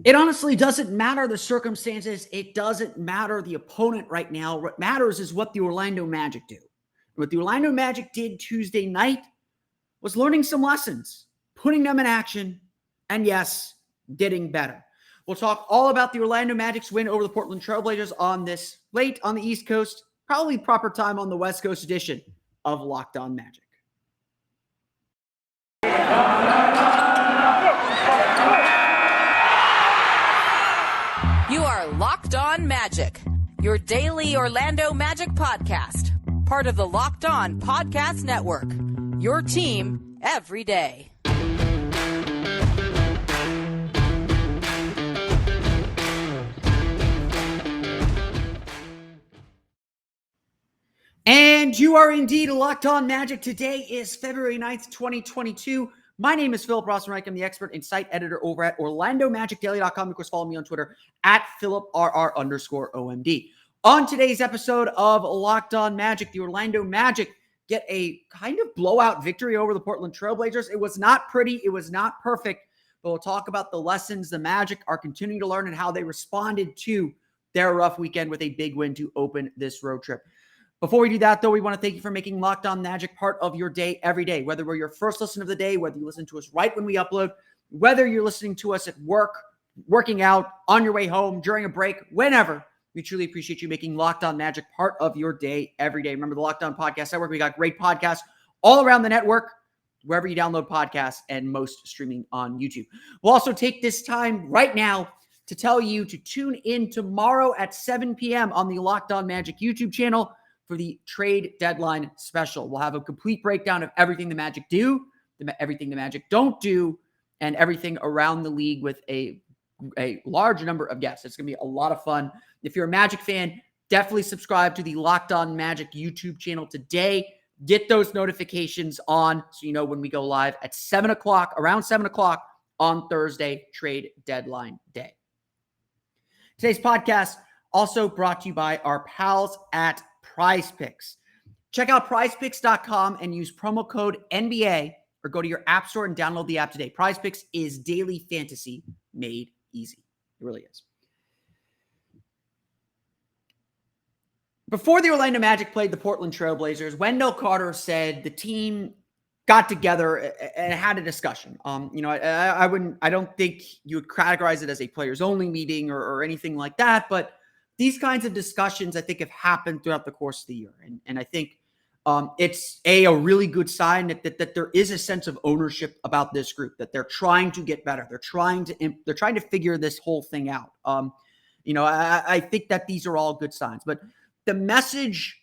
It honestly doesn't matter the circumstances. It doesn't matter the opponent right now. What matters is what the Orlando Magic do. What the Orlando Magic did Tuesday night was learning some lessons, putting them in action, and yes, getting better. We'll talk all about the Orlando Magic's win over the Portland Trailblazers on this late on the East Coast, probably proper time on the West Coast edition of Locked On Magic. You are Locked On Magic, your daily Orlando Magic podcast, part of the Locked On Podcast Network, your team every day. And you are indeed Locked On Magic. Today is February 9th, 2022. My name is Philip Rossman-Reich. I'm the expert and site editor over at OrlandoMagicDaily.com. Of course, follow me on Twitter at PhilipRR_OMD. On today's episode of Locked On Magic, the Orlando Magic get a kind of blowout victory over the Portland Trailblazers. It was not pretty. It was not perfect. But we'll talk about the lessons the Magic are continuing to learn and how they responded to their rough weekend with a big win to open this road trip. Before we do that, though, we want to thank you for making Locked On Magic part of your day every day. Whether we're your first listen of the day, whether you listen to us right when we upload, whether you're listening to us at work, working out, on your way home, during a break, whenever, we truly appreciate you making Locked On Magic part of your day every day. Remember the Locked On Podcast Network. We got great podcasts all around the network, wherever you download podcasts, and most streaming on YouTube. We'll also take this time right now to tell you to tune in tomorrow at 7 p.m. on the Locked On Magic YouTube channel for the trade deadline special. We'll have a complete breakdown of everything the Magic do, everything the Magic don't do, and everything around the league with a large number of guests. It's going to be a lot of fun. If you're a Magic fan, definitely subscribe to the Locked On Magic YouTube channel today. Get those notifications on so you know when we go live at 7 o'clock, around 7 o'clock on Thursday, trade deadline day. Today's podcast also brought to you by our pals at PrizePicks. Check out PrizePicks.com and use promo code NBA or go to your app store and download the app today. PrizePicks is daily fantasy made easy. It really is. Before the Orlando Magic played the Portland Trailblazers, Wendell Carter said the team got together and had a discussion. I don't think you would categorize it as a players only meeting or anything like that, but these kinds of discussions, I think, have happened throughout the course of the year. And I think it's a really good sign that there is a sense of ownership about this group, that they're trying to get better. They're trying to figure this whole thing out. I think that these are all good signs. But the message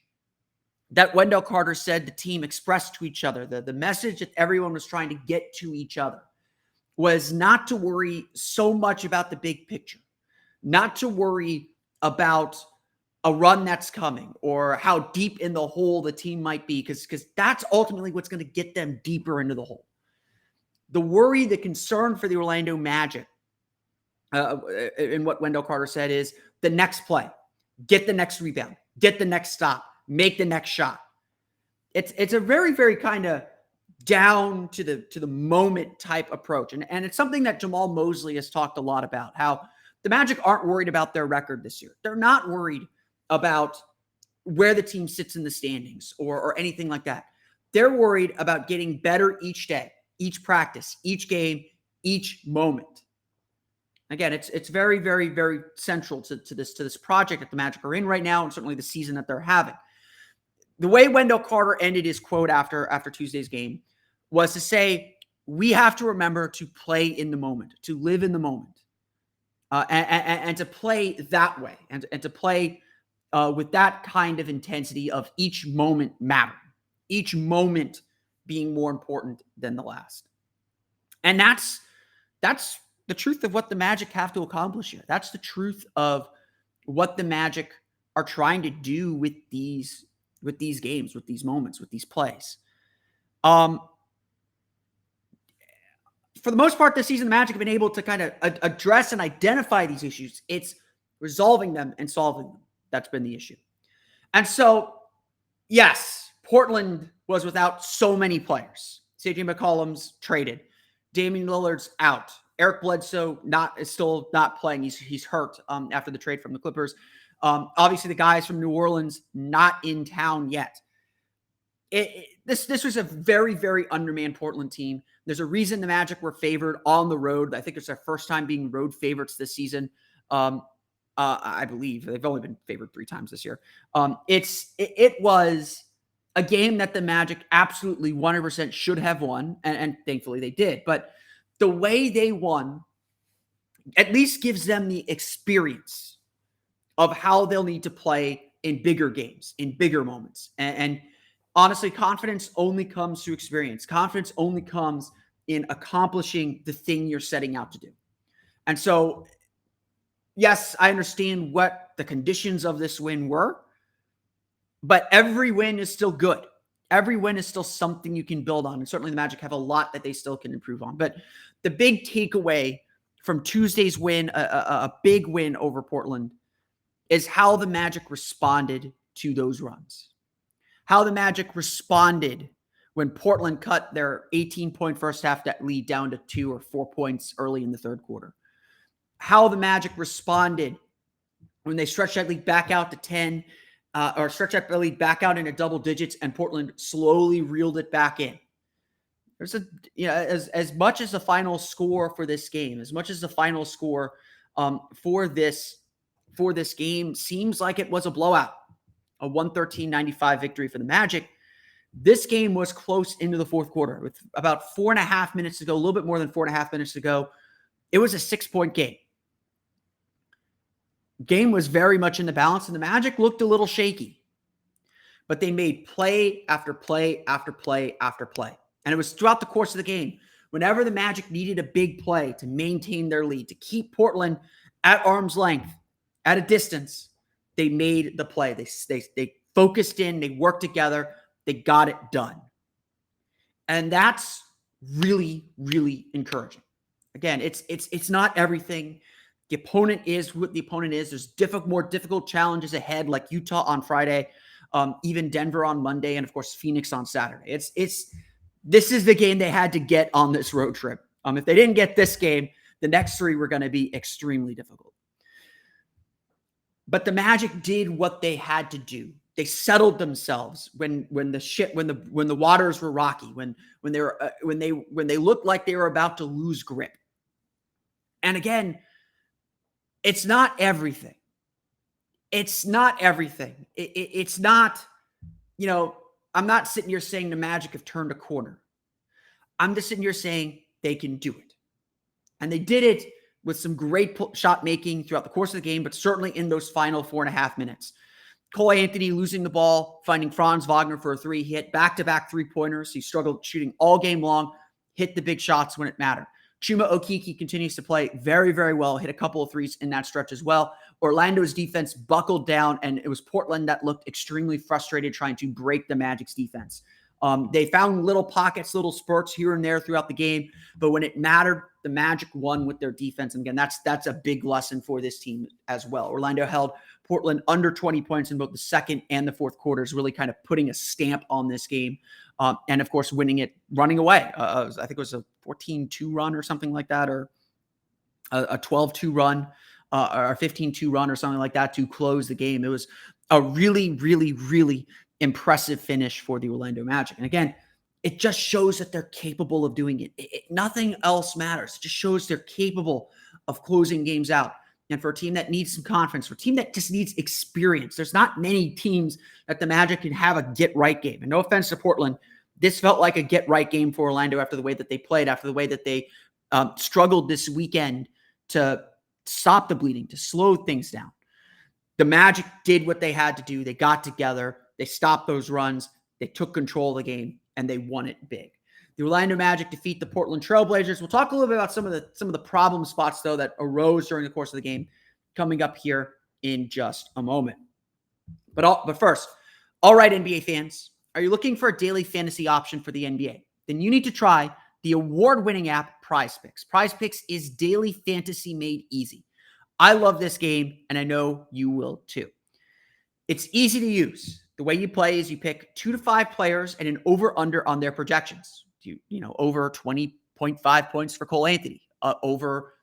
that Wendell Carter said the team expressed to each other, the message that everyone was trying to get to each other, was not to worry so much about the big picture, not to worry about a run that's coming or how deep in the hole the team might be, because that's ultimately what's going to get them deeper into the hole. The worry, the concern for the Orlando Magic, in what Wendell Carter said, is the next play, get the next rebound, get the next stop, make the next shot. It's a very, very kind of down to the moment type approach. And it's something that Jamal Mosley has talked a lot about, how the Magic aren't worried about their record this year. They're not worried about where the team sits in the standings or anything like that. They're worried about getting better each day, each practice, each game, each moment. Again, it's very, very, very central to this project that the Magic are in right now, and certainly the season that they're having. The way Wendell Carter ended his quote after Tuesday's game was to say, we have to remember to play in the moment, to live in the moment. And to play that way, and to play with that kind of intensity of each moment mattering, each moment being more important than the last. And that's the truth of what the Magic have to accomplish here. That's the truth of what the Magic are trying to do with these games, with these moments, with these plays. For the most part this season, the Magic have been able to kind of address and identify these issues. It's resolving them and solving them. That's been the issue. And so, yes, Portland was without so many players. CJ McCollum's traded. Damian Lillard's out. Eric Bledsoe is still not playing. He's hurt after the trade from the Clippers. Obviously, the guys from New Orleans not in town yet. This was a very, very undermanned Portland team. There's a reason the Magic were favored on the road. I think it's their first time being road favorites this season. I believe they've only been favored 3 times this year. It was a game that the Magic absolutely 100% should have won, and thankfully they did. But the way they won at least gives them the experience of how they'll need to play in bigger games, in bigger moments. And honestly, confidence only comes through experience. Confidence only comes in accomplishing the thing you're setting out to do. And so, yes, I understand what the conditions of this win were, but every win is still good. Every win is still something you can build on. And certainly the Magic have a lot that they still can improve on. But the big takeaway from Tuesday's win, a big win over Portland, is how the Magic responded to those runs. How the Magic responded when Portland cut their 18-point first half lead down to 2 or 4 points early in the third quarter. How the Magic responded when they stretched that lead back out to 10, or stretched that lead back out into double digits, and Portland slowly reeled it back in. There's as much as the final score for this game, as much as the final score for this game seems like it was a blowout, a 113-95 victory for the Magic. This game was close into the fourth quarter with about 4.5 minutes to go, a little bit more than 4.5 minutes to go. It was a 6-point game. Game was very much in the balance, and the Magic looked a little shaky. But they made play after play after play after play. And it was throughout the course of the game. Whenever the Magic needed a big play to maintain their lead, to keep Portland at arm's length, at a distance, they made the play. They focused in, they worked together, they got it done. And that's really, really encouraging. Again, it's not everything. The opponent is what the opponent is. There's more difficult challenges ahead, like Utah on Friday, even Denver on Monday, and of course Phoenix on Saturday. This is the game they had to get on this road trip. If they didn't get this game, the next 3 were going to be extremely difficult. But the Magic did what they had to do. They settled themselves when the waters were rocky, when they looked like they were about to lose grip. And again, it's not everything. It's not everything. It's not, I'm not sitting here saying the Magic have turned a corner. I'm just sitting here saying they can do it. And they did it with some great shot making throughout the course of the game, but certainly in those final 4.5 minutes. Cole Anthony losing the ball, finding Franz Wagner for a 3. He hit back-to-back 3-pointers. He struggled shooting all game long, hit the big shots when it mattered. Chuma Okeke continues to play very, very well, hit a couple of 3s in that stretch as well. Orlando's defense buckled down, and it was Portland that looked extremely frustrated trying to break the Magic's defense. They found little pockets, little spurts here and there throughout the game, but when it mattered, the Magic won with their defense. And again, that's a big lesson for this team as well. Orlando held Portland under 20 points in both the second and the fourth quarters, really kind of putting a stamp on this game. And of course, winning it, running away. I think it was a 14-2 run or something like that, or a 12-2 run, or a 15-2 run or something like that to close the game. It was a really, really, really impressive finish for the Orlando Magic. And again, it just shows that they're capable of doing it. Nothing else matters. It just shows they're capable of closing games out. And for a team that needs some confidence, for a team that just needs experience, there's not many teams that the Magic can have a get-right game. And no offense to Portland, this felt like a get-right game for Orlando after the way that they played, after the way that they struggled this weekend to stop the bleeding, to slow things down. The Magic did what they had to do. They got together. They stopped those runs. They took control of the game, and they won it big. The Orlando Magic defeat the Portland Trail Blazers. We'll talk a little bit about some of the problem spots, though, that arose during the course of the game coming up here in just a moment. But first, all right, NBA fans, are you looking for a daily fantasy option for the NBA? Then you need to try the award-winning app PrizePicks. PrizePicks is daily fantasy made easy. I love this game, and I know you will too. It's easy to use. The way you play is you pick 2 to 5 players and an over-under on their projections. Over 20.5 points for Cole Anthony, over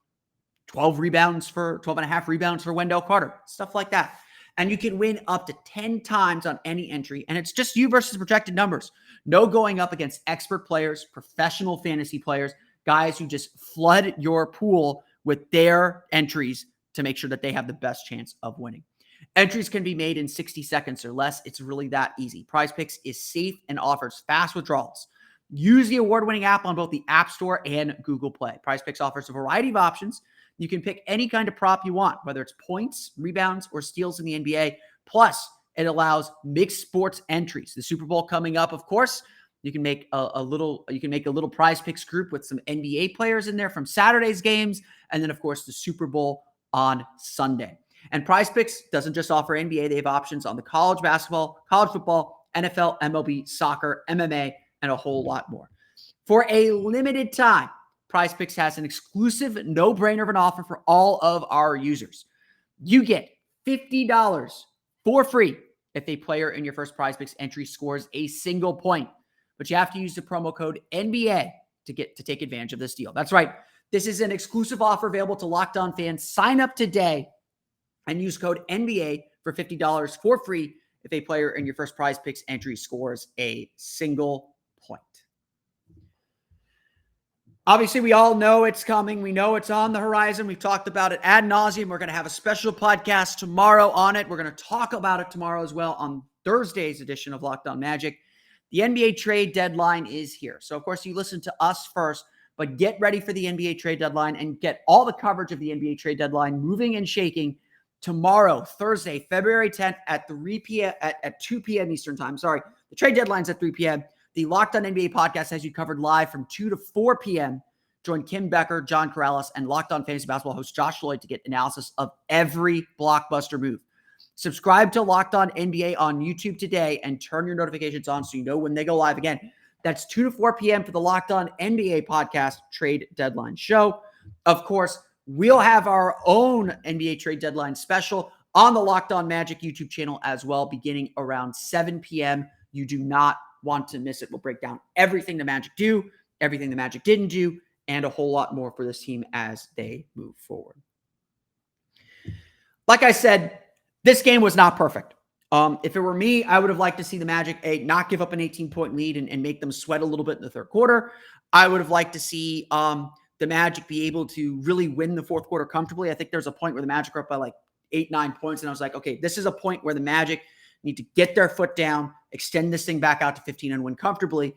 12 and a half rebounds for Wendell Carter, stuff like that. And you can win up to 10 times on any entry. And it's just you versus projected numbers. No going up against expert players, professional fantasy players, guys who just flood your pool with their entries to make sure that they have the best chance of winning. Entries can be made in 60 seconds or less. It's really that easy. PrizePicks is safe and offers fast withdrawals. Use the award-winning app on both the App Store and Google Play. PrizePicks offers a variety of options. You can pick any kind of prop you want, whether it's points, rebounds, or steals in the NBA. Plus, it allows mixed sports entries. The Super Bowl coming up, of course. You can make a little PrizePicks group with some NBA players in there from Saturday's games, and then of course the Super Bowl on Sunday. And PrizePicks doesn't just offer NBA; they have options on the college basketball, college football, NFL, MLB, soccer, MMA, and a whole lot more. For a limited time, PrizePicks has an exclusive no-brainer of an offer for all of our users. You get $50 for free if a player in your first PrizePicks entry scores a single point. But you have to use the promo code NBA to take advantage of this deal. That's right. This is an exclusive offer available to Locked On fans. Sign up today and use code NBA for $50 for free if a player in your first PrizePicks entry scores a single point. Obviously, we all know it's coming. We know it's on the horizon. We've talked about it ad nauseum. We're going to have a special podcast tomorrow on it. We're going to talk about it tomorrow as well on Thursday's edition of Locked On Magic. The NBA trade deadline is here. So, of course, you listen to us first, but get ready for the NBA trade deadline and get all the coverage of the NBA trade deadline moving and shaking tomorrow, Thursday, February 10th at 3 p.m. at 2 p.m. Eastern time. Sorry, the trade deadline's at 3 p.m. The Locked On NBA podcast has you covered live from 2 to 4 p.m. Join Kim Becker, John Corrales, and Locked On Fantasy Basketball host Josh Lloyd to get analysis of every blockbuster move. Subscribe to Locked On NBA on YouTube today and turn your notifications on so you know when they go live again. That's 2 to 4 p.m. for the Locked On NBA podcast trade deadline show. Of course, we'll have our own NBA trade deadline special on the Locked On Magic YouTube channel as well, beginning around 7 p.m. You do not want to miss it. We'll break down everything the Magic do, everything the Magic didn't do, and a whole lot more for this team as they move forward. Like I said, this game was not perfect. If it were me, I would have liked to see the Magic not give up an 18-point lead and make them sweat a little bit in the third quarter. I would have liked to see the Magic be able to really win the fourth quarter comfortably. I think there's a point where the Magic are up by like 8-9 points, and I was like, okay, this is a point where the Magic need to get their foot down, extend this thing back out to 15 and win comfortably.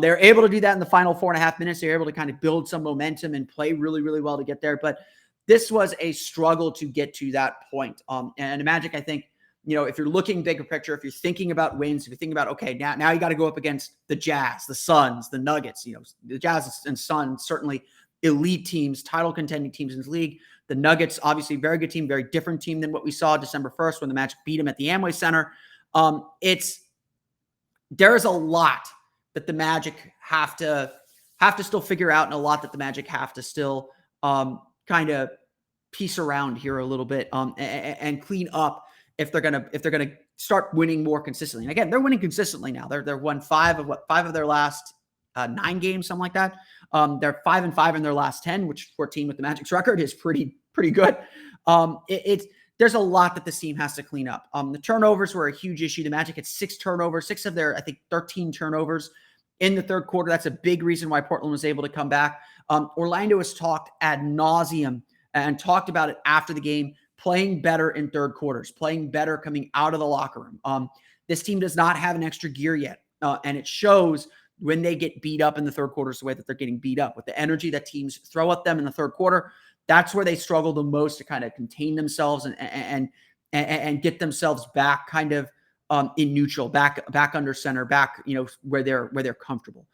They're able to do that in the final 4.5 minutes. They're able to kind of build some momentum and play really, really well to get there. But this was a struggle to get to that point. And the Magic, I think, if you're looking bigger picture, if you're thinking about wins, if you're thinking about, okay, now you got to go up against the Jazz, the Suns, the Nuggets, the Jazz and Suns, certainly elite teams, title contending teams in this league. The Nuggets, obviously very good team, very different team than what we saw December 1st when the Magic beat them at the Amway Center. There is a lot that the Magic have to still figure out, and a lot that the Magic have to still kind of piece around here a little bit and clean up if they're gonna start winning more consistently. And again, they're winning consistently now. They're won five of their last 9 games, something like that. They're 5-5 in their last 10, which 14 with the Magic's record is pretty good. There's a lot that this team has to clean up. The turnovers were a huge issue. The Magic had 6 turnovers, 6 of their, I think, 13 turnovers in the third quarter. That's a big reason why Portland was able to come back. Orlando has talked ad nauseum and talked about it after the game, playing better in third quarters, playing better coming out of the locker room. This team does not have an extra gear yet, and it shows when they get beat up in the third quarter, the way that they're getting beat up with the energy that teams throw at them in the third quarter. That's where they struggle the most to kind of contain themselves and get themselves back kind of in neutral, back under center, back where they're comfortable.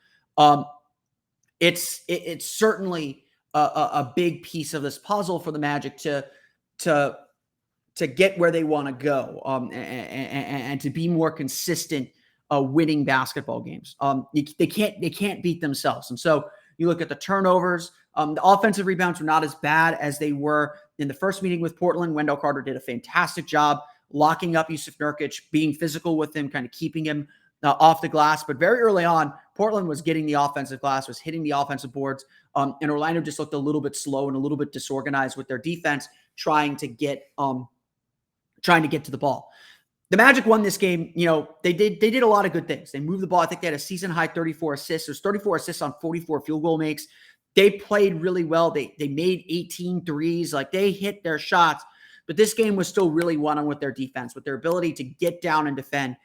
It's certainly a big piece of this puzzle for the Magic to get where they want to go and to be more consistent winning basketball games. They can't beat themselves, and so you look at the turnovers. The offensive rebounds were not as bad as they were in the first meeting with Portland. Wendell Carter did a fantastic job locking up Yusuf Nurkic, being physical with him, kind of keeping him off the glass. But very early on, Portland was getting the offensive glass, was hitting the offensive boards. And Orlando just looked a little bit slow and a little bit disorganized with their defense, trying to get to the ball. The Magic won this game. They did a lot of good things. They moved the ball. I think they had a season high 34 assists. There's 34 assists on 44 field goal makes. They played really well. They made 18 threes. Like, they hit their shots. But this game was still really won with their defense, with their ability to get down and defend.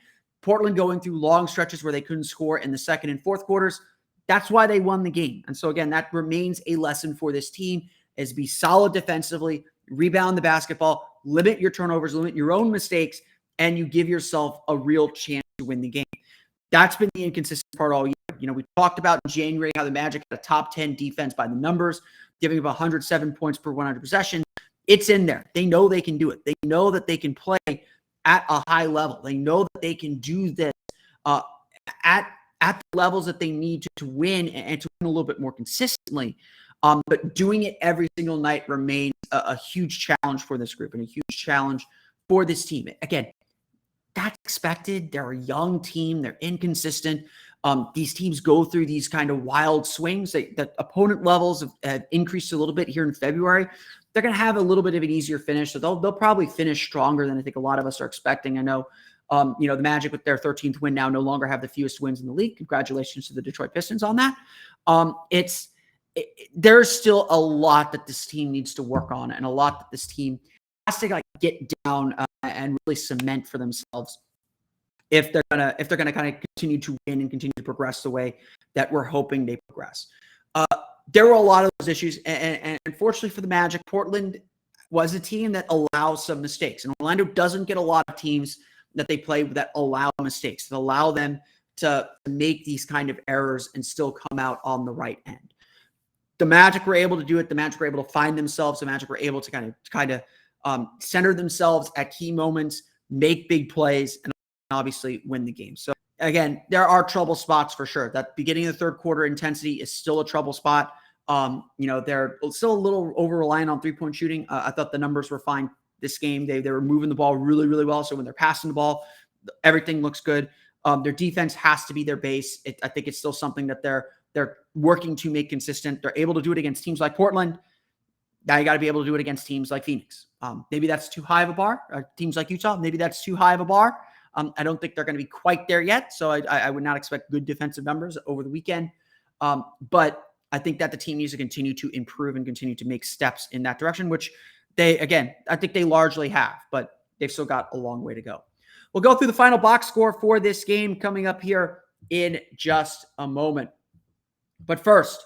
Portland going through long stretches where they couldn't score in the second and fourth quarters. That's why they won the game. And so, again, that remains a lesson for this team, is be solid defensively, rebound the basketball, limit your turnovers, limit your own mistakes, and you give yourself a real chance to win the game. That's been the inconsistent part all year. We talked about in January how the Magic had a top 10 defense by the numbers, giving up 107 points per 100 possessions. It's in there. They know they can do it. They know that they can play at a high level. They know that they can do this at the levels that they need to win, and to win a little bit more consistently. But doing it every single night remains a huge challenge for this group and a huge challenge for this team. Again, that's expected. They're a young team. They're inconsistent. These teams go through these kind of wild swings. The opponent levels have increased a little bit here in February. They're going to have a little bit of an easier finish, so they'll probably finish stronger than I think a lot of us are expecting. I know, the Magic with their 13th win now no longer have the fewest wins in the league. Congratulations to the Detroit Pistons on that. There's still a lot that this team needs to work on, and a lot that this team has to get down and really cement for themselves if they're gonna kind of continue to win and continue to progress the way that we're hoping they progress. There were a lot of those issues, and unfortunately for the Magic, Portland was a team that allows some mistakes, and Orlando doesn't get a lot of teams that they play that allow mistakes, that allow them to make these kind of errors and still come out on the right end. The Magic were able to do it. The Magic were able to find themselves. The Magic were able to kind of center themselves at key moments, make big plays, and obviously win the game. So again, there are trouble spots for sure. That beginning of the third quarter intensity is still a trouble spot. They're still a little over-reliant on three-point shooting. I thought the numbers were fine this game. They were moving the ball really, really well. So when they're passing the ball, everything looks good. Their defense has to be their base. I think it's still something that they're working to make consistent. They're able to do it against teams like Portland. Now you got to be able to do it against teams like Phoenix. Maybe that's too high of a bar. Teams like Utah, maybe that's too high of a bar. I don't think they're going to be quite there yet. So I would not expect good defensive numbers over the weekend. But I think that the team needs to continue to improve and continue to make steps in that direction, which I think they largely have, but they've still got a long way to go. We'll go through the final box score for this game coming up here in just a moment. But first,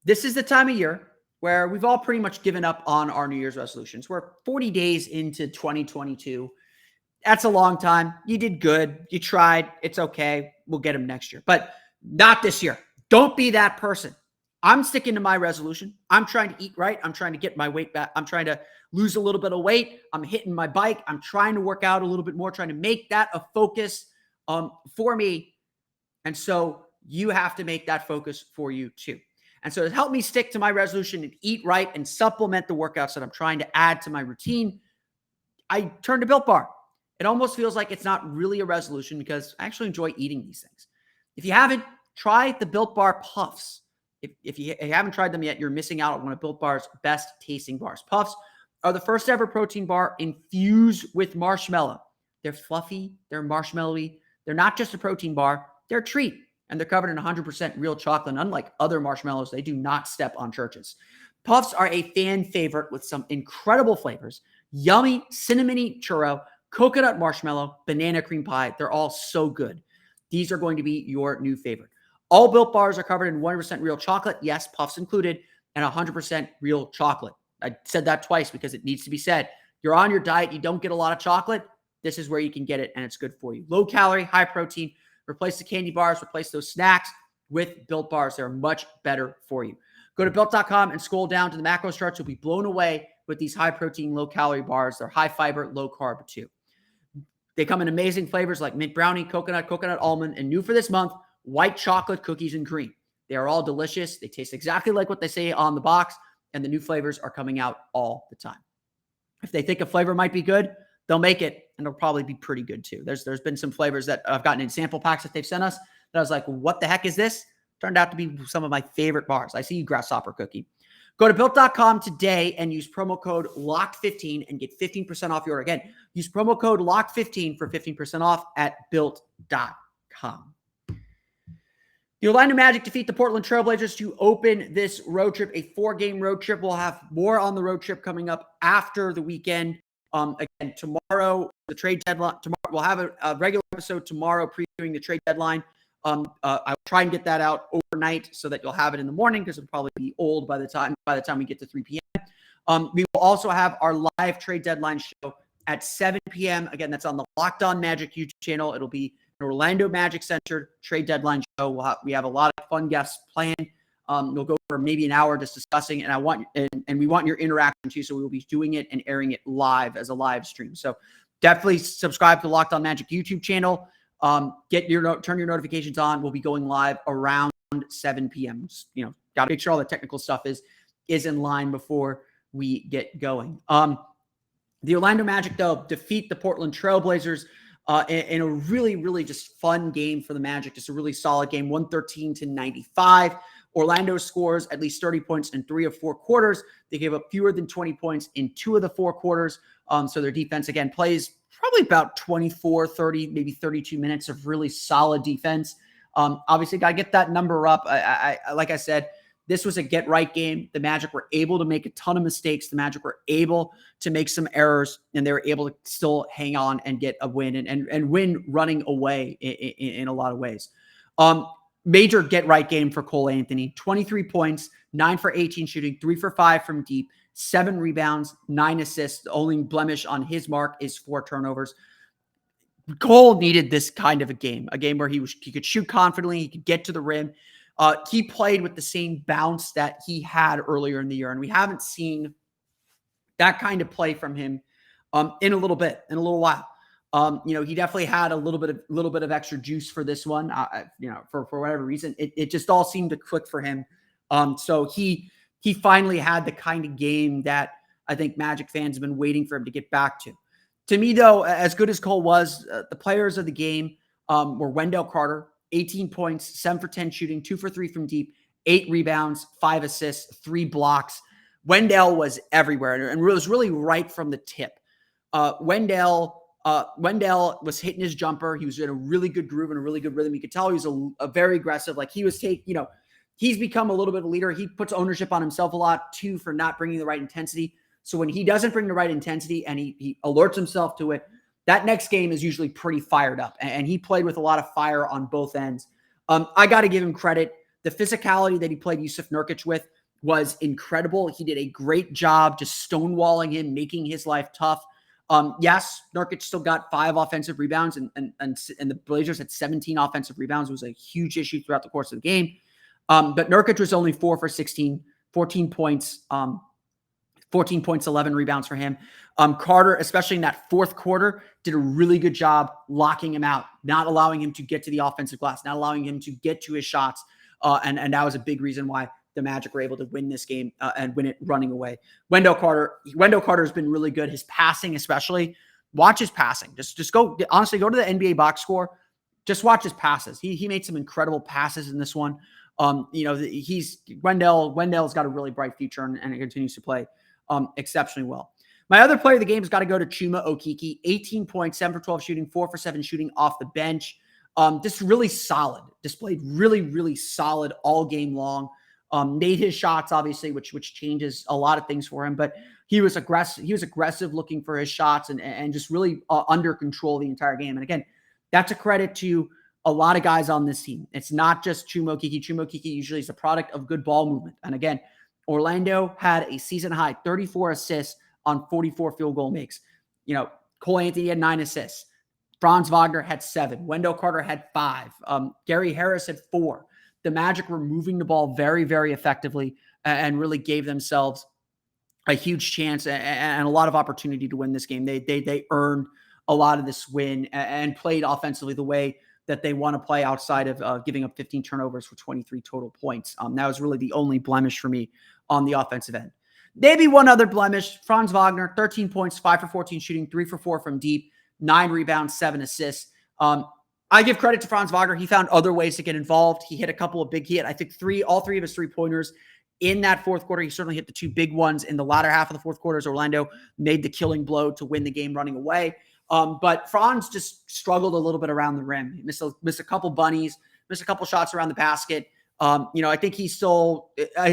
this is the time of year where we've all pretty much given up on our New Year's resolutions. We're 40 days into 2022. That's a long time. You did good. You tried. It's okay. We'll get them next year, but not this year. Don't be that person. I'm sticking to my resolution. I'm trying to eat right. I'm trying to get my weight back. I'm trying to lose a little bit of weight. I'm hitting my bike. I'm trying to work out a little bit more, trying to make that a focus for me. And so you have to make that focus for you too. And so to help me stick to my resolution and eat right and supplement the workouts that I'm trying to add to my routine, I turned to Built Bar. It almost feels like it's not really a resolution because I actually enjoy eating these things. If you haven't, try the Built Bar Puffs. If you haven't tried them yet, you're missing out on one of Built Bar's best tasting bars. Puffs are the first ever protein bar infused with marshmallow. They're fluffy, they're marshmallowy. They're not just a protein bar, they're a treat. And they're covered in 100% real chocolate. And unlike other marshmallows, they do not step on churches. Puffs are a fan favorite with some incredible flavors. Yummy cinnamony churro, coconut marshmallow, banana cream pie. They're all so good. These are going to be your new favorite. All Built Bars are covered in 100% real chocolate. Yes, Puffs included, and 100% real chocolate. I said that twice because it needs to be said. You're on your diet. You don't get a lot of chocolate. This is where you can get it, and it's good for you. Low calorie, high protein. Replace the candy bars. Replace those snacks with Built Bars. They're much better for you. Go to Built.com and scroll down to the macros charts. You'll be blown away with these high protein, low calorie bars. They're high fiber, low carb too. They come in amazing flavors like mint brownie, coconut almond, and new for this month, white chocolate cookies and cream. They are all delicious. They taste exactly like what they say on the box, and the new flavors are coming out all the time. If they think a flavor might be good, they'll make it. and it'll probably be pretty good too. There's been some flavors that I've gotten in sample packs that they've sent us that I was like, what the heck is this? Turned out to be some of my favorite bars. I see you, Grasshopper Cookie. Go to built.com today and use promo code LOCKED15 and get 15% off your order. Again, use promo code LOCKED15 for 15% off at built.com. The Orlando Magic defeat the Portland Trailblazers to open this road trip, a 4-game road trip. We'll have more on the road trip coming up after the weekend. Again, tomorrow, the trade deadline. Tomorrow, we'll have a regular episode tomorrow previewing the trade deadline. I'll try and get that out overnight so that you'll have it in the morning because it'll probably be old by the time we get to 3 p.m. We will also have our live trade deadline show at 7 p.m. Again, that's on the Locked On Magic YouTube channel. It'll be an Orlando Magic centered trade deadline show. We have a lot of fun guests planned. We'll go for maybe an hour just discussing, and we want your interaction too. So we will be doing it and airing it live as a live stream. So definitely subscribe to Locked On Magic YouTube channel. Turn your notifications on. We'll be going live around 7 p.m. Got to make sure all the technical stuff is in line before we get going. The Orlando Magic, though, defeat the Portland Trailblazers in a really, really just fun game for the Magic. Just a really solid game, 113-95. Orlando scores at least 30 points in 3 of 4 quarters. They gave up fewer than 20 points in 2 of the 4 quarters. So their defense, again, plays probably about 24, 30, maybe 32 minutes of really solid defense. Obviously, got to get that number up. Like I said, this was a get-right game. The Magic were able to make a ton of mistakes. The Magic were able to make some errors, and they were able to still hang on and get a win and win running away in a lot of ways. Major get-right game for Cole Anthony. 23 points, 9 for 18 shooting, 3 for 5 from deep, 7 rebounds, 9 assists. The only blemish on his mark is 4 turnovers. Cole needed this kind of a game where he could shoot confidently, he could get to the rim. He played with the same bounce that he had earlier in the year, and we haven't seen that kind of play from him in a little while. He definitely had a little bit of extra juice for this one. For whatever reason, it just all seemed to click for him. So he finally had the kind of game that I think Magic fans have been waiting for him to get back to. To me, though, as good as Cole was, the players of the game were Wendell Carter, 18 points, 7 for 10 shooting, 2 for 3 from deep, 8 rebounds, 5 assists, 3 blocks. Wendell was everywhere, and it was really right from the tip. Wendell was hitting his jumper. He was in a really good groove and a really good rhythm. You could tell he was a very aggressive. Like he was he's become a little bit of a leader. He puts ownership on himself a lot too for not bringing the right intensity. So when he doesn't bring the right intensity and he alerts himself to it, that next game is usually pretty fired up. And he played with a lot of fire on both ends. I got to give him credit. The physicality that he played Yusuf Nurkic with was incredible. He did a great job just stonewalling him, making his life tough. Yes, Nurkic still got 5 offensive rebounds, and the Blazers had 17 offensive rebounds. It was a huge issue throughout the course of the game. But Nurkic was only 4 for 16, 14 points, 11 rebounds for him. Carter, especially in that fourth quarter, did a really good job locking him out, not allowing him to get to the offensive glass, not allowing him to get to his shots. And that was a big reason why the Magic were able to win this game and win it running away. Wendell Carter has been really good. His passing, especially, watch his passing. Just go to the NBA box score. Just watch his passes. He made some incredible passes in this one. Wendell's got a really bright future and it continues to play exceptionally well. My other player of the game has got to go to Chuma Okeke. 18 points, 7 for 12 shooting, 4 for 7 shooting off the bench. Just really solid. Displayed really, really solid all game long. Made his shots, obviously, which changes a lot of things for him. But he was aggressive. He was aggressive looking for his shots and just really under control the entire game. And again, that's a credit to a lot of guys on this team. It's not just Chuma Okeke. Chuma Okeke usually is a product of good ball movement. And again, Orlando had a season high 34 assists on 44 field goal makes. Cole Anthony had 9 assists. Franz Wagner had 7. Wendell Carter had 5. Gary Harris had 4. The Magic were moving the ball very, very effectively and really gave themselves a huge chance and a lot of opportunity to win this game. They earned a lot of this win and played offensively the way that they want to play outside of giving up 15 turnovers for 23 total points. That was really the only blemish for me on the offensive end. Maybe one other blemish, Franz Wagner, 13 points, 5 for 14 shooting, 3 for 4 from deep, 9 rebounds, 7 assists. I give credit to Franz Wagner. He found other ways to get involved. He hit a couple of big, I think all three of his 3-pointers in that fourth quarter. He certainly hit the 2 big ones in the latter half of the fourth quarter as Orlando made the killing blow to win the game running away. But Franz just struggled a little bit around the rim. He missed a couple bunnies, missed a couple shots around the basket. I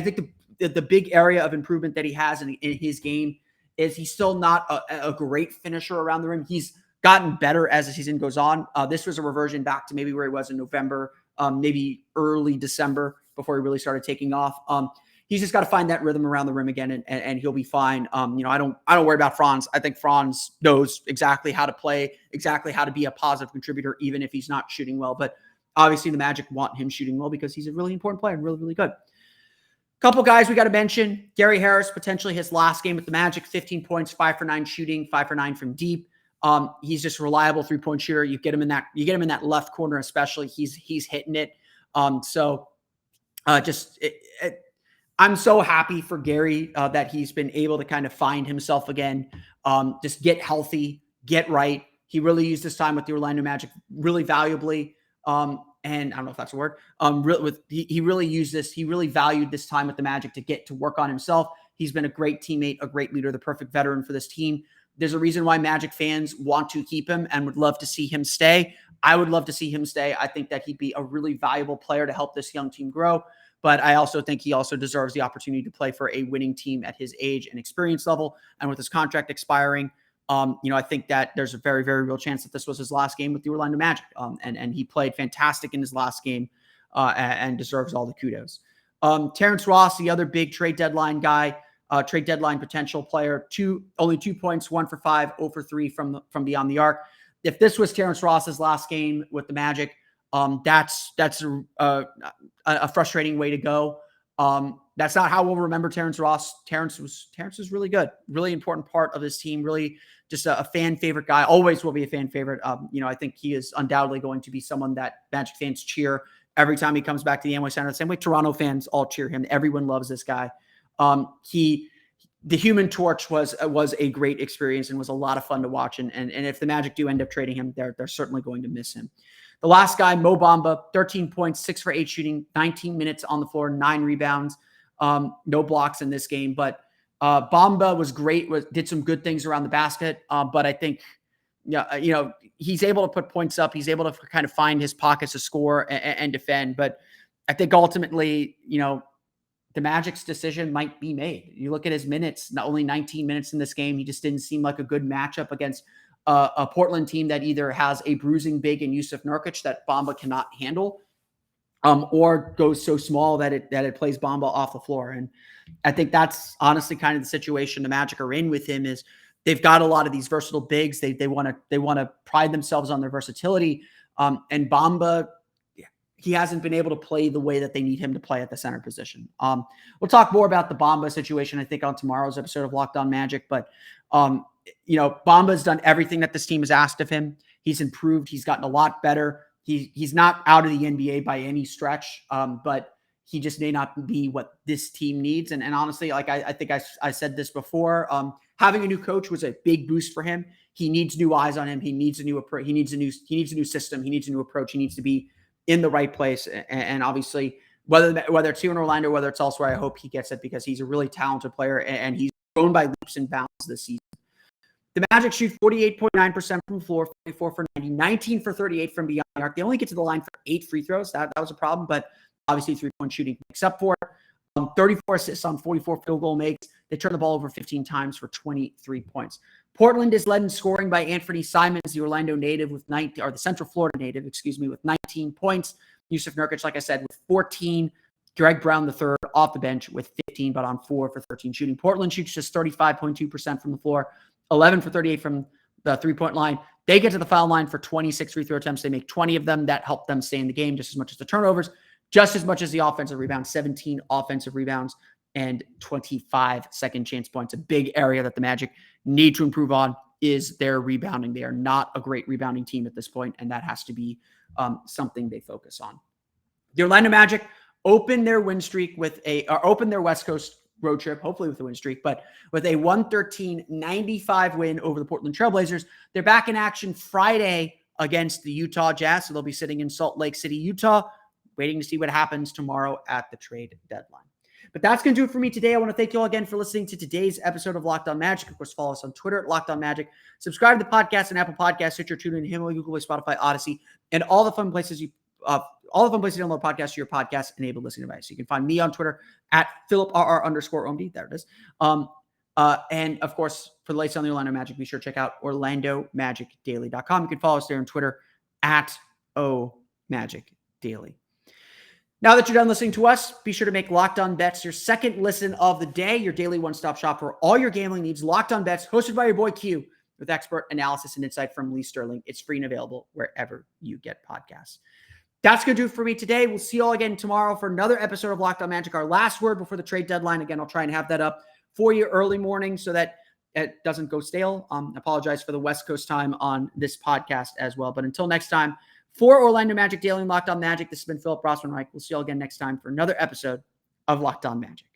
think the big area of improvement that he has in his game is he's still not a great finisher around the rim. He's gotten better as the season goes on. This was a reversion back to maybe where he was in November, maybe early December before he really started taking off. He's just got to find that rhythm around the rim again, and he'll be fine. I don't worry about Franz. I think Franz knows exactly how to play, exactly how to be a positive contributor, even if he's not shooting well. But obviously the Magic want him shooting well because he's a really important player and really, really good. Couple guys we got to mention. Gary Harris, potentially his last game with the Magic, 15 points, 5 for 9 shooting, 5 for 9 from deep. He's just a reliable 3-point shooter. You get him in that left corner, especially. He's hitting it. I'm so happy for Gary that he's been able to kind of find himself again, just get healthy, get right. He really used his time with the Orlando Magic really valuably. And I don't know if that's a word. He really used this. He really valued this time with the Magic to get to work on himself. He's been a great teammate, a great leader, the perfect veteran for this team. There's a reason why Magic fans want to keep him and would love to see him stay. I would love to see him stay. I think that he'd be a really valuable player to help this young team grow. But I also think he also deserves the opportunity to play for a winning team at his age and experience level. And with his contract expiring, I think that there's a very, very real chance that this was his last game with the Orlando Magic. And he played fantastic in his last game and deserves all the kudos. Terence Ross, the other big trade deadline guy, trade deadline potential player, only 2 points, 1 for 5, 0 for 3 from beyond the arc. If this was Terence Ross's last game with the Magic, that's a frustrating way to go. That's not how we'll remember Terence Ross. Terence was really good, really important part of this team, really just a fan favorite guy, always will be a fan favorite. I think he is undoubtedly going to be someone that Magic fans cheer every time he comes back to the Amway Center. The same way Toronto fans all cheer him. Everyone loves this guy. The Human Torch was a great experience and was a lot of fun to watch. And if the Magic do end up trading him, they're certainly going to miss him. The last guy, Mo Bamba, 13 points, 6 for 8 shooting, 19 minutes on the floor, 9 rebounds, no blocks in this game. But Bamba was great, did some good things around the basket. But I think, he's able to put points up. He's able to kind of find his pockets to score and defend. But I think ultimately, the Magic's decision might be made. You look at his minutes, not only 19 minutes in this game, he just didn't seem like a good matchup against a Portland team that either has a bruising big in Yusuf Nurkic that Bamba cannot handle, or goes so small that it plays Bamba off the floor. And I think that's honestly kind of the situation the Magic are in with him. Is they've got a lot of these versatile bigs. They want to pride themselves on their versatility. And Bamba, he hasn't been able to play the way that they need him to play at the center position. We'll talk more about the Bamba situation, I think, on tomorrow's episode of Locked On Magic. But Bamba's done everything that this team has asked of him. He's improved. He's gotten a lot better. He's not out of the NBA by any stretch, but he just may not be what this team needs. And honestly, like I think I said this before, having a new coach was a big boost for him. He needs new eyes on him. He needs a new approach. He needs a new system. He needs a new approach. He needs to be in the right place. And obviously, whether it's here in Orlando, whether it's elsewhere, I hope he gets it because he's a really talented player and he's grown by leaps and bounds this season. The Magic shoot 48.9% from the floor, 44 for 90, 19 for 38 from beyond the arc. They only get to the line for 8 free throws. That was a problem, but obviously 3-point shooting makes up for it. 34 assists on 44 field goal makes. They turn the ball over 15 times for 23 points. Portland is led in scoring by Anthony Simons, the Orlando native with the Central Florida native, with 19 points. Yusuf Nurkic, like I said, with 14. Greg Brown III off the bench with 15, but on 4 for 13 shooting. Portland shoots just 35.2% from the floor, 11 for 38 from the 3-point line. They get to the foul line for 26 free throw attempts. They make 20 of them. That helped them stay in the game just as much as the turnovers, just as much as the offensive rebounds, 17 offensive rebounds and 25 second chance points. A big area that the Magic need to improve on is their rebounding. They are not a great rebounding team at this point, and that has to be something they focus on. The Orlando Magic opened their win streak opened their West Coast road trip, hopefully with a win streak, but with a 113-95 win over the Portland Trailblazers. They're back in action Friday against the Utah Jazz, so they'll be sitting in Salt Lake City, Utah, waiting to see what happens tomorrow at the trade deadline. But that's going to do it for me today. I want to thank you all again for listening to today's episode of Locked On Magic. Of course, follow us on Twitter at Locked On Magic. Subscribe to the podcast on Apple Podcasts, Stitcher, TuneIn, Himalaya, Google Play, Spotify, Odyssey, and all the fun places to download podcasts to your podcast-enabled listening device. You can find me on Twitter at PhilipRR_OMD. There it is. And of course, for the latest on the Orlando Magic, be sure to check out OrlandoMagicDaily.com. You can follow us there on Twitter at OMagicDaily. Now that you're done listening to us, be sure to make Locked On Bets your second listen of the day, your daily one-stop shop for all your gambling needs. Locked On Bets, hosted by your boy Q, with expert analysis and insight from Lee Sterling. It's free and available wherever you get podcasts. That's going to do it for me today. We'll see you all again tomorrow for another episode of Locked On Magic, our last word before the trade deadline. Again, I'll try and have that up for you early morning so that it doesn't go stale. Apologize for the West Coast time on this podcast as well. But until next time, for Orlando Magic Daily and Locked On Magic, this has been Philip Rossman-Reich. We'll see you all again next time for another episode of Locked On Magic.